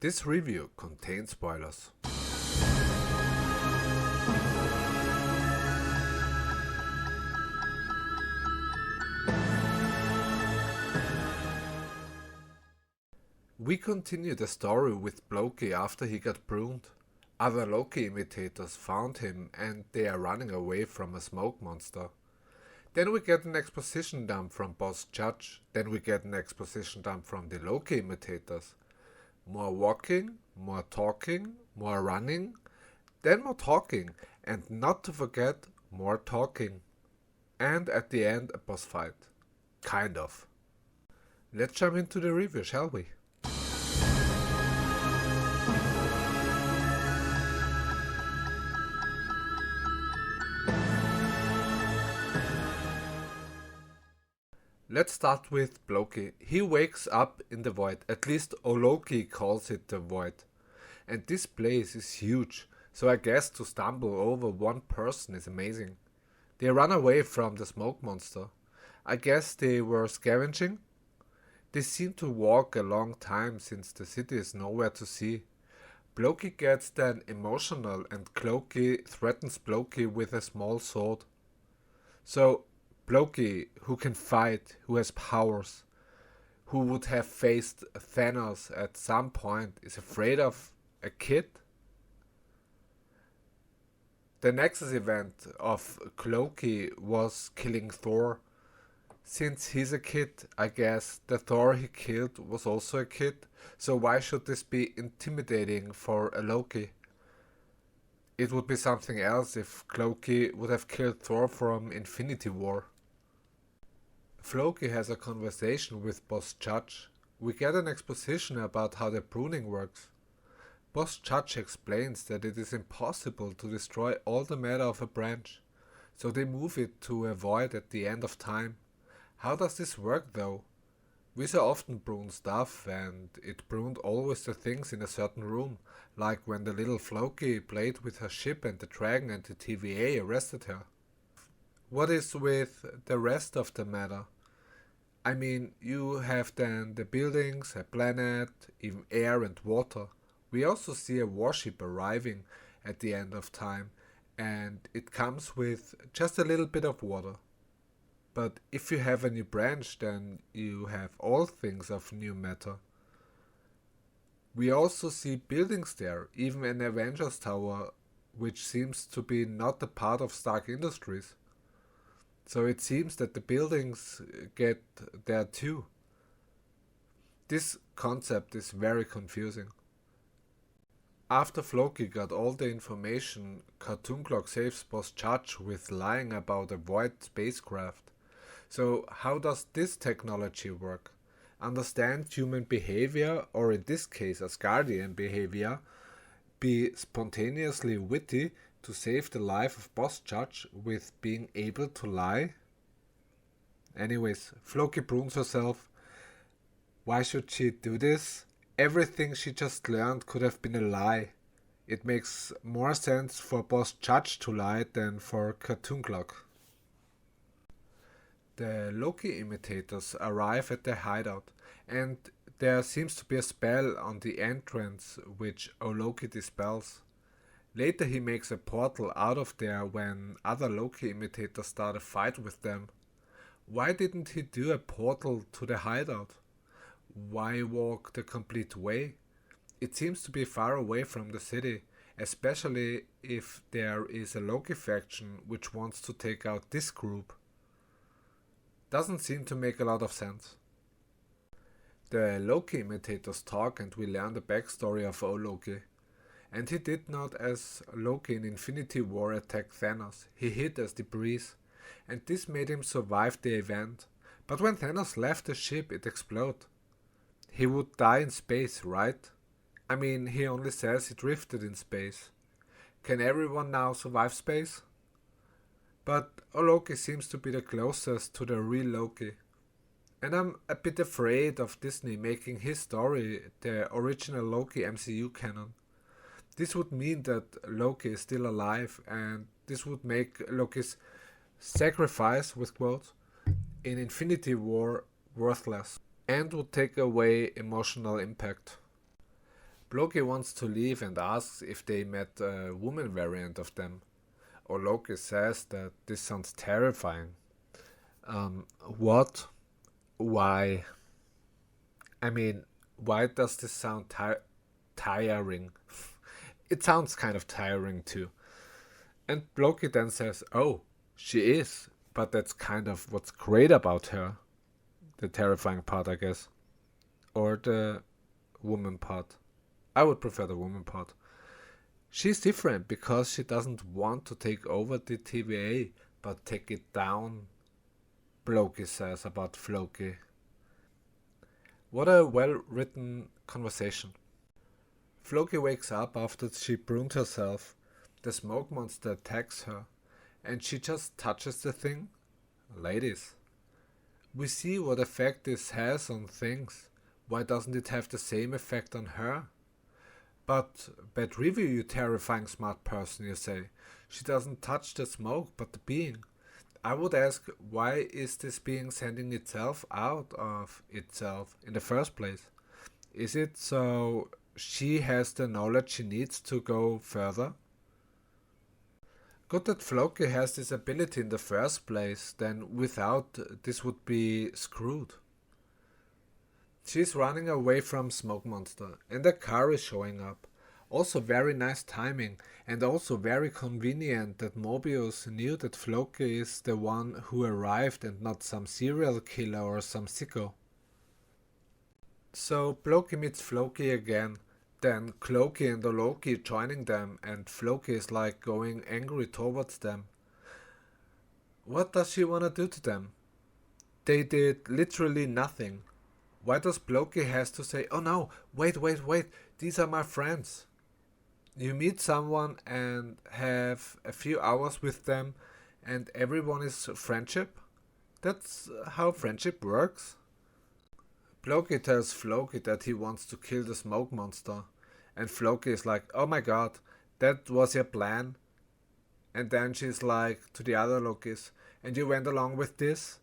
This review contains spoilers. We continue the story with Loki after he got pruned. Other Loki imitators found him and they are running away from a smoke monster. Then we get an exposition dump from Boss Judge. Then we get an exposition dump from the Loki imitators. More walking, more talking, more running, then more talking, and not to forget, more talking. And at the end, a boss fight. Kind of. Let's jump into the review, shall we? Let's start with Loki. He wakes up in the void, at least Loki calls it the void. And this place is huge, so I guess to stumble over one person is amazing. They run away from the smoke monster. I guess they were scavenging? They seem to walk a long time since the city is nowhere to see. Loki gets then emotional and Loki threatens Loki with a small sword. So Loki, who can fight, who has powers, who would have faced Thanos at some point, is afraid of a kid? The Nexus event of Loki was killing Thor. Since he's a kid, I guess the Thor he killed was also a kid, so why should this be intimidating for a Loki? It would be something else if Loki would have killed Thor from Infinity War. Loki has a conversation with Boss Judge. We get an exposition about how the pruning works. Boss Judge explains that it is impossible to destroy all the matter of a branch, so they move it to a void at the end of time. How does this work though? We so often prune stuff and it pruned always the things in a certain room, like when the little Loki played with her ship and the dragon and the TVA arrested her. What is with the rest of the matter? I mean, you have then the buildings, a planet, even air and water. We also see a warship arriving at the end of time, and it comes with just a little bit of water. But if you have a new branch, then you have all things of new matter. We also see buildings there, even an Avengers Tower, which seems to be not a part of Stark Industries. So it seems that the buildings get there too. This concept is very confusing. After Loki got all the information, Cartoon Clock saves Boss Judge with lying about a void spacecraft. So how does this technology work? Understand human behavior, or in this case Asgardian behavior, be spontaneously witty to save the life of Boss Judge with being able to lie? Anyways, Loki prunes herself. Why should she do this? Everything she just learned could have been a lie. It makes more sense for Boss Judge to lie than for Cartoon Clock. The Loki imitators arrive at their hideout, and there seems to be a spell on the entrance which Loki dispels. Later he makes a portal out of there when other Loki imitators start a fight with them. Why didn't he do a portal to the hideout? Why walk the complete way? It seems to be far away from the city, especially if there is a Loki faction which wants to take out this group. Doesn't seem to make a lot of sense. The Loki imitators talk and we learn the backstory of Loki. And he did not, as Loki in Infinity War, attack Thanos. He hid as debris, and this made him survive the event. But when Thanos left the ship, it exploded. He would die in space, right? I mean, he only says he drifted in space. Can everyone now survive space? But Loki seems to be the closest to the real Loki. And I'm a bit afraid of Disney making his story the original Loki MCU canon. This would mean that Loki is still alive, and this would make Loki's sacrifice, with quotes, in Infinity War worthless, and would take away emotional impact. Loki wants to leave and asks if they met a woman variant of them. Or Loki says that this sounds terrifying. What? Why? I mean, why does this sound tiring? It sounds kind of tiring too. And Loki then says, oh, she is, but that's kind of what's great about her. The terrifying part, I guess. Or the woman part. I would prefer the woman part. She's different because she doesn't want to take over the TVA, but take it down, Loki says about Floki. What a well-written conversation. Floki wakes up after she burned herself. The smoke monster attacks her, and she just touches the thing. Ladies, we see what effect this has on things. Why doesn't it have the same effect on her? But bad review, you terrifying smart person, you say. She doesn't touch the smoke, but the being. I would ask, why is this being sending itself out of itself in the first place? Is it so she has the knowledge she needs to go further? Good that Floki has this ability in the first place, then without this would be screwed. She's running away from Smoke Monster and the car is showing up. Also very nice timing and also very convenient that Mobius knew that Floki is the one who arrived and not some serial killer or some sicko. So Loki meets Floki again, then Cloaky and Loki joining them and Floki is like going angry towards them. What does she wanna do to them? They did literally nothing. Why does Loki has to say, oh no, wait, these are my friends? You meet someone and have a few hours with them and everyone is friendship? That's how friendship works? Loki tells Floki that he wants to kill the smoke monster and Floki is like, oh my god, that was your plan? And then she's like to the other Lokis, and you went along with this?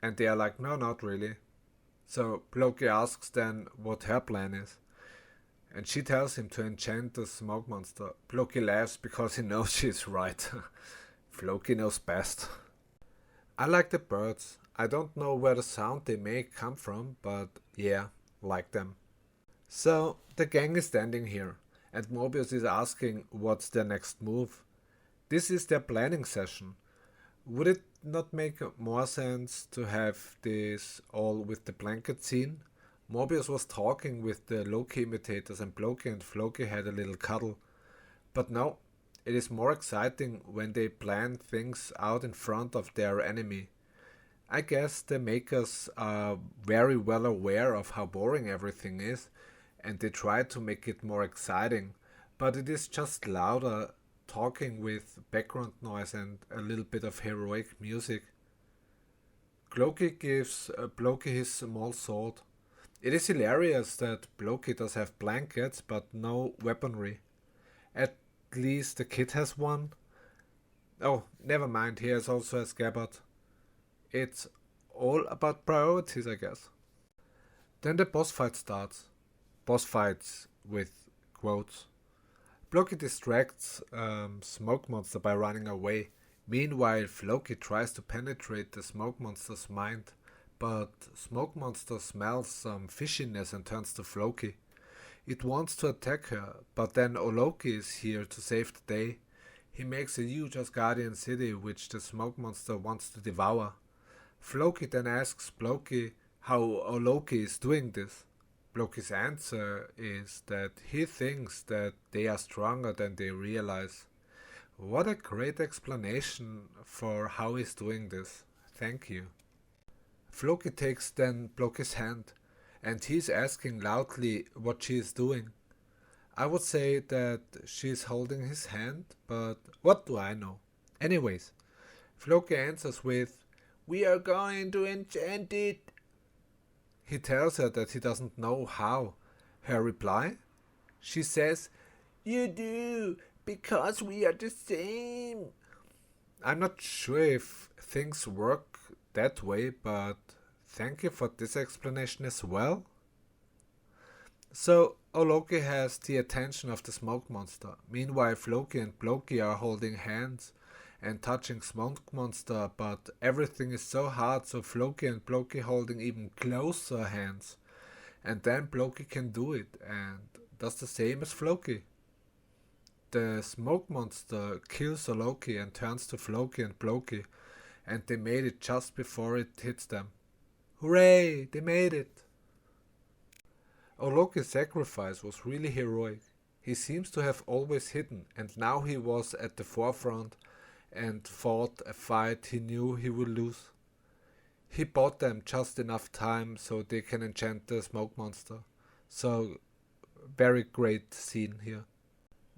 And they are like, no, not really. So Loki asks then what her plan is. And she tells him to enchant the smoke monster. Loki laughs because he knows she's right. Loki knows best. I like the birds. I don't know where the sound they make come from, but yeah, like them. So the gang is standing here, and Mobius is asking what's their next move. This is their planning session. Would it not make more sense to have this all with the blanket scene? Mobius was talking with the Loki imitators and Loki and Floki had a little cuddle. But no, it is more exciting when they plan things out in front of their enemy. I guess the makers are very well aware of how boring everything is and they try to make it more exciting, but it is just louder talking with background noise and a little bit of heroic music. Loki gives Loki his small sword. It is hilarious that Loki does have blankets but no weaponry. At least the kid has one. Oh, never mind, he has also a scabbard. It's all about priorities, I guess. Then the boss fight starts. Boss fights with quotes. Loki distracts Smoke Monster by running away. Meanwhile, Loki tries to penetrate the Smoke Monster's mind, but Smoke Monster smells some fishiness and turns to Floki. It wants to attack her, but then Loki is here to save the day. He makes a huge Asgardian city which the Smoke Monster wants to devour. Floki then asks Loki how Loki is doing this. Loki's answer is that he thinks that they are stronger than they realize. What a great explanation for how he's doing this. Thank you. Floki takes then Loki's hand and he's asking loudly what she is doing. I would say that she's holding his hand, but what do I know? Anyways, Floki answers with, "We are going to enchant it." He tells her that he doesn't know how. Her reply? She says, "You do, because we are the same." I'm not sure if things work that way, but thank you for this explanation as well. So Loki has the attention of the smoke monster. Meanwhile, Loki and Loki are holding hands and touching smoke monster, but everything is so hard, so Loki and Loki holding even closer hands. And then Loki can do it and does the same as Loki. The smoke monster kills Loki and turns to Loki and Loki, and they made it just before it hits them. Hooray! They made it! Loki's sacrifice was really heroic. He seems to have always hidden, and now he was at the forefront and fought a fight he knew he would lose. He bought them just enough time so they can enchant the smoke monster. So, very great scene here.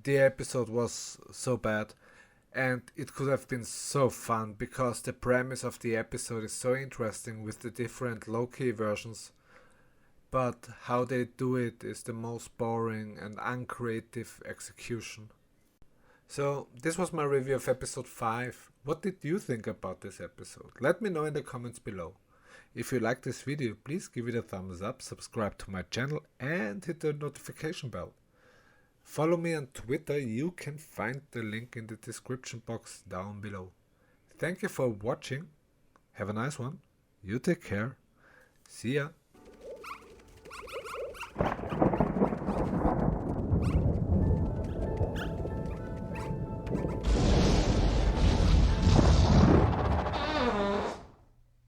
The episode was so bad, and it could have been so fun because the premise of the episode is so interesting with the different Loki versions. But how they do it is the most boring and uncreative execution. So, this was my review of episode 5. What did you think about this episode? Let me know in the comments below. If you like this video, please give it a thumbs up, subscribe to my channel and hit the notification bell. Follow me on Twitter, you can find the link in the description box down below. Thank you for watching, have a nice one, you take care, see ya.